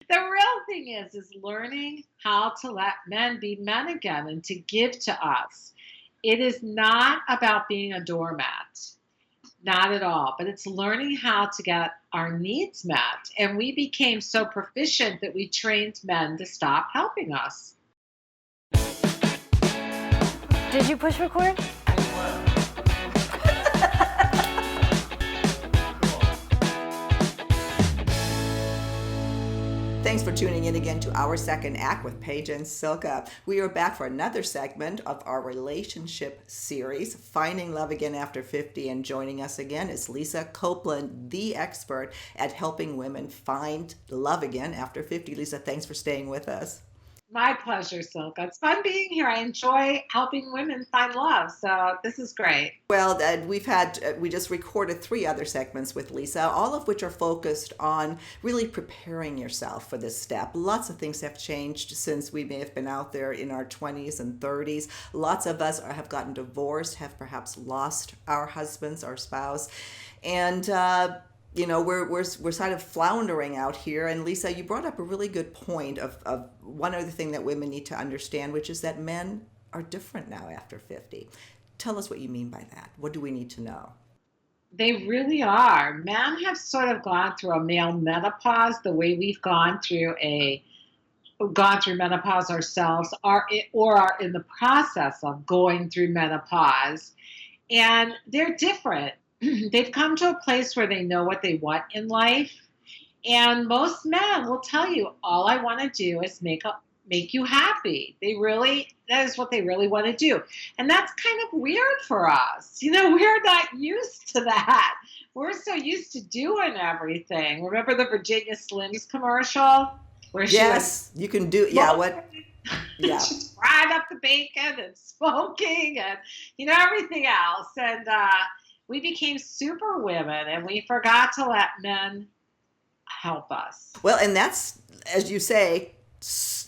The real thing is learning how to let men be men again and to give to us. It is not about being a doormat. Not at all. But it's learning how to get our needs met. And we became so proficient that we trained men to stop helping us. Did you push record? Thanks for tuning in again to our second act with Paige and Silka. We are back for another segment of our relationship series, Finding Love Again After 50. And joining us again is Lisa Copeland, the expert at helping women find love again after 50. Lisa, thanks for staying with us. My pleasure, Silka. It's fun being here. I enjoy helping women find love. So this is great. Well, we just recorded 3 other segments with Lisa, all of which are focused on really preparing yourself for this step. Lots of things have changed since we may have been out there in our 20s and 30s. Lots of us have gotten divorced, have perhaps lost our husbands, our spouse, and we're sort of floundering out here. And Lisa, you brought up a really good point of one other thing that women need to understand, which is that men are different now after 50. Tell us what you mean by that. What do we need to know? They really are. Men have sort of gone through a male menopause the way we've gone through menopause ourselves, or are in the process of going through menopause. And they're different. They've come to a place where they know what they want in life. And most men will tell you, all I want to do is make you happy. That is what they really want to do. And that's kind of weird for us. We're not used to that. We're so used to doing everything. Remember the Virginia Slims commercial? Where yes, you can do, yeah, what? Yeah. She's frying up the bacon and smoking and, everything else. And, we became super women and we forgot to let men help us. Well, and that's, as you say,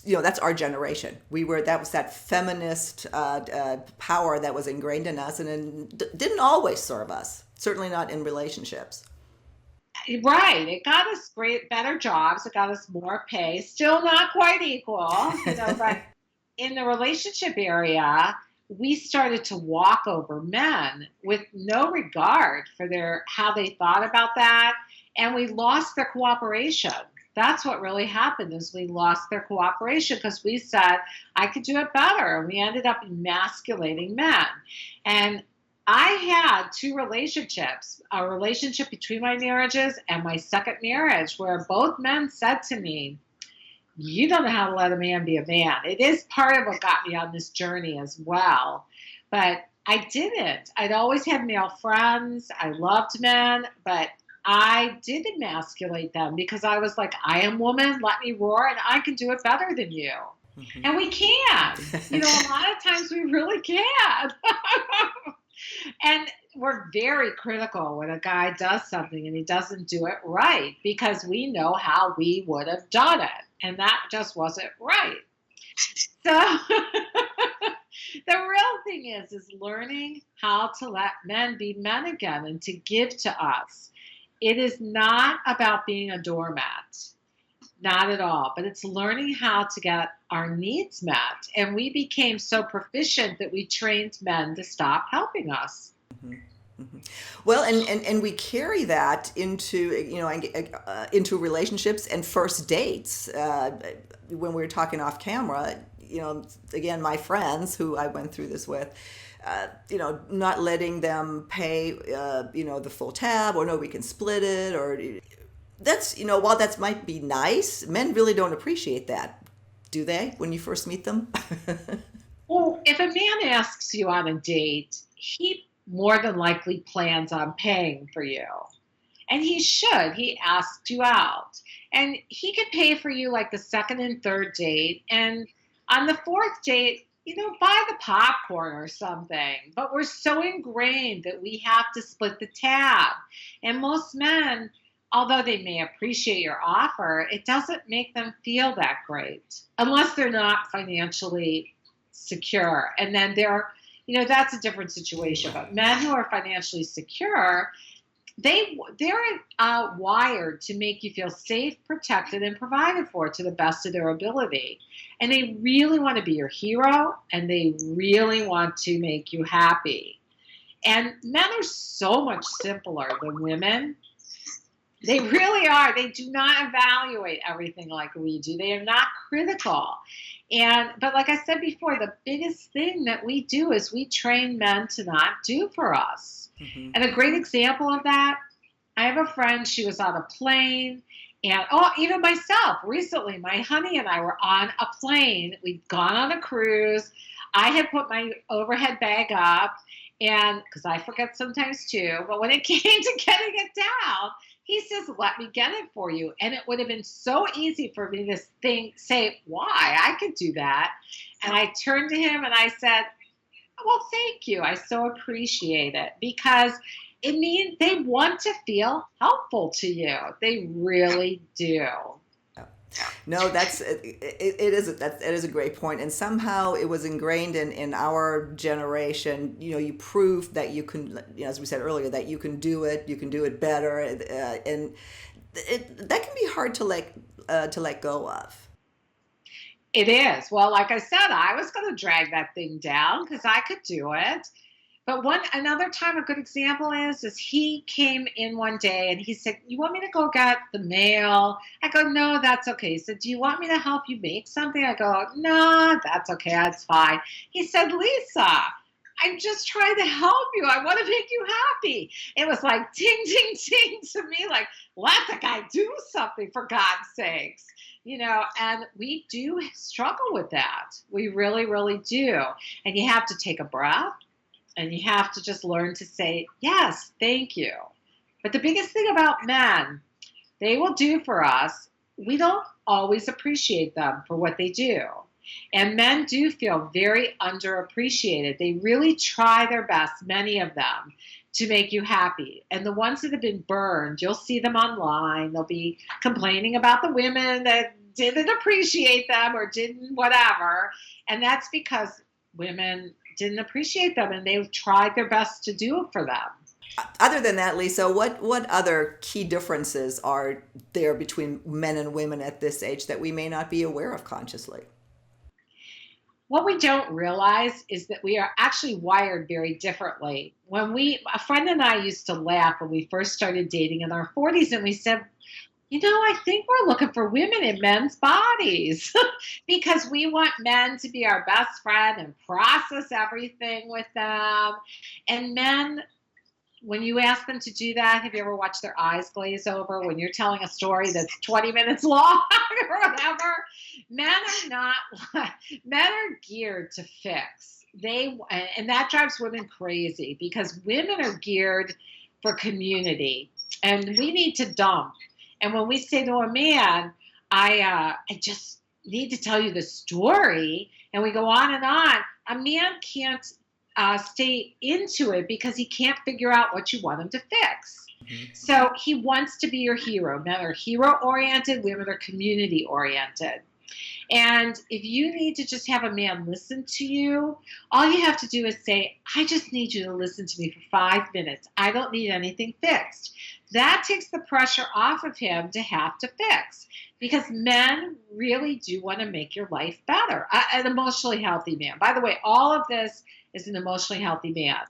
that's our generation. That was that feminist power that was ingrained in us and didn't always serve us, certainly not in relationships. Right. It got us better jobs. It got us more pay. Still not quite equal, but in the relationship area, we started to walk over men with no regard for how they thought about that. And we lost their cooperation. That's what really happened is we lost their cooperation because we said, I could do it better. And we ended up emasculating men. And I had 2 relationships, a relationship between my marriages and my second marriage, where both men said to me, you don't know how to let a man be a man. It is part of what got me on this journey as well. But I didn't. I'd always had male friends. I loved men, but I did emasculate them because I was like, I am woman, let me roar, and I can do it better than you. Mm-hmm. And we can. A lot of times we really can. And we're very critical when a guy does something and he doesn't do it right because we know how we would have done it. And that just wasn't right. So the real thing is learning how to let men be men again and to give to us. It is not about being a doormat. Not at all. But it's learning how to get our needs met. And we became so proficient that we trained men to stop helping us. Mm-hmm. Mm-hmm. Well, and we carry that into into relationships and first dates. When we were talking off camera, again, my friends who I went through this with, not letting them pay, the full tab, or no, we can split it, or that's, while that might be nice, men really don't appreciate that, do they? When you first meet them. Well, if a man asks you on a date, he more than likely plans on paying for you. And he should. He asked you out. And he could pay for you like the second and third date. And on the fourth date, buy the popcorn or something. But we're so ingrained that we have to split the tab. And most men, although they may appreciate your offer, it doesn't make them feel that great unless they're not financially secure. And then that's a different situation. But men who are financially secure, they're wired to make you feel safe, protected, and provided for to the best of their ability. And they really want to be your hero, and they really want to make you happy. And men are so much simpler than women. They really are. They do not evaluate everything like we do. They are not critical. But like I said before, the biggest thing that we do is we train men to not do for us. Hmm. And a great example of that, I have a friend, she was on a plane, and even myself, recently, my honey and I were on a plane. We'd gone on a cruise. I had put my overhead bag up, and because I forget sometimes too, but when it came to getting it down, he says, "Let me get it for you." And it would have been so easy for me to say, "Why? I could do that." And I turned to him and I said, "Well, thank you. I so appreciate it," because it means they want to feel helpful to you. They really do. No, it is a great point, and somehow it was ingrained in our generation. You proved that you can, as we said earlier, that you can do it better, and that can be hard to let go of. It is. Well, like I said, I was going to drag that thing down because I could do it. But another time, a good example is he came in one day and he said, "You want me to go get the mail?" I go, "No, that's okay." He said, "Do you want me to help you make something?" I go, "No, that's okay. That's fine." He said, "Lisa, I'm just trying to help you. I want to make you happy." It was like ding, ding, ding to me, like, let the guy do something for God's sakes. And we do struggle with that. We really, really do. And you have to take a breath. And you have to just learn to say, yes, thank you. But the biggest thing about men, they will do for us, we don't always appreciate them for what they do. And men do feel very underappreciated. They really try their best, many of them, to make you happy. And the ones that have been burned, you'll see them online. They'll be complaining about the women that didn't appreciate them or didn't whatever. And that's because women didn't appreciate them and they've tried their best to do it for them. Other than that, Lisa, what other key differences are there between men and women at this age that we may not be aware of consciously? What we don't realize is that we are actually wired very differently. A friend and I used to laugh when we first started dating in our 40s, and we said, I think we're looking for women in men's bodies because we want men to be our best friend and process everything with them. And men, when you ask them to do that, have you ever watched their eyes glaze over when you're telling a story that's 20 minutes long or whatever? Men are geared to fix. And that drives women crazy because women are geared for community and we need to dump. And when we say to a man, I just need to tell you the story, and we go on and on, a man can't stay into it because he can't figure out what you want him to fix. Mm-hmm. So he wants to be your hero. Men are hero-oriented, women are community-oriented. And if you need to just have a man listen to you, all you have to do is say, "I just need you to listen to me for 5 minutes. I don't need anything fixed." That takes the pressure off of him to have to fix because men really do want to make your life better. An emotionally healthy man. By the way, all of this is an emotionally healthy man.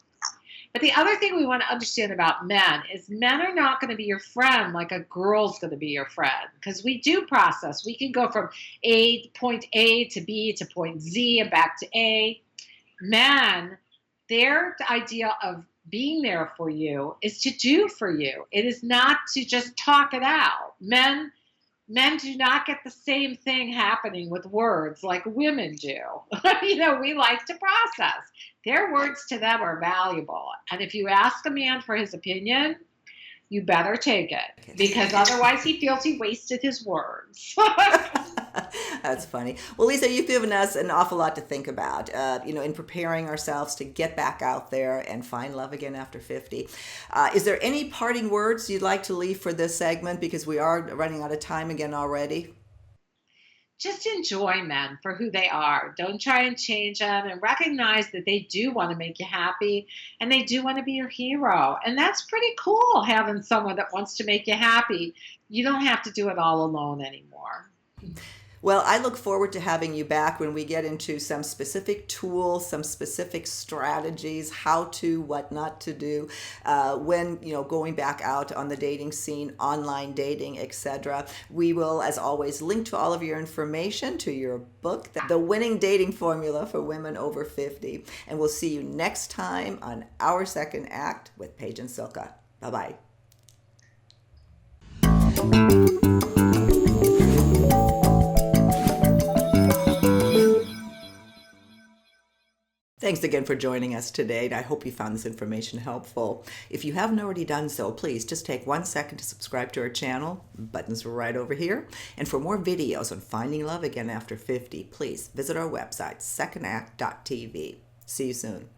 But the other thing we want to understand about men is men are not going to be your friend like a girl's going to be your friend because we do process. We can go from point A to B to point Z and back to A. Men, their idea of being there for you is to do for you. It is not to just talk it out. Men do not get the same thing happening with words like women do. We like to process. Their words to them are valuable. And if you ask a man for his opinion, you better take it because otherwise he feels he wasted his words. That's funny. Well, Lisa, you've given us an awful lot to think about, in preparing ourselves to get back out there and find love again after 50. Is there any parting words you'd like to leave for this segment because we are running out of time again already? just enjoy men for who they are. Don't try and change them, and recognize that they do want to make you happy and they do want to be your hero. And that's pretty cool, having someone that wants to make you happy. You don't have to do it all alone anymore. Well, I look forward to having you back when we get into some specific tools, some specific strategies, how to, what not to do, when, going back out on the dating scene, online dating, etc. We will, as always, link to all of your information to your book, The Winning Dating Formula for Women Over 50. And we'll see you next time on Our Second Act with Paige and Silka. Bye-bye. Thanks again for joining us today. I hope you found this information helpful. If you haven't already done so, please just take 1 second to subscribe to our channel. The button's right over here. And for more videos on finding love again after 50, please visit our website, secondact.tv. See you soon.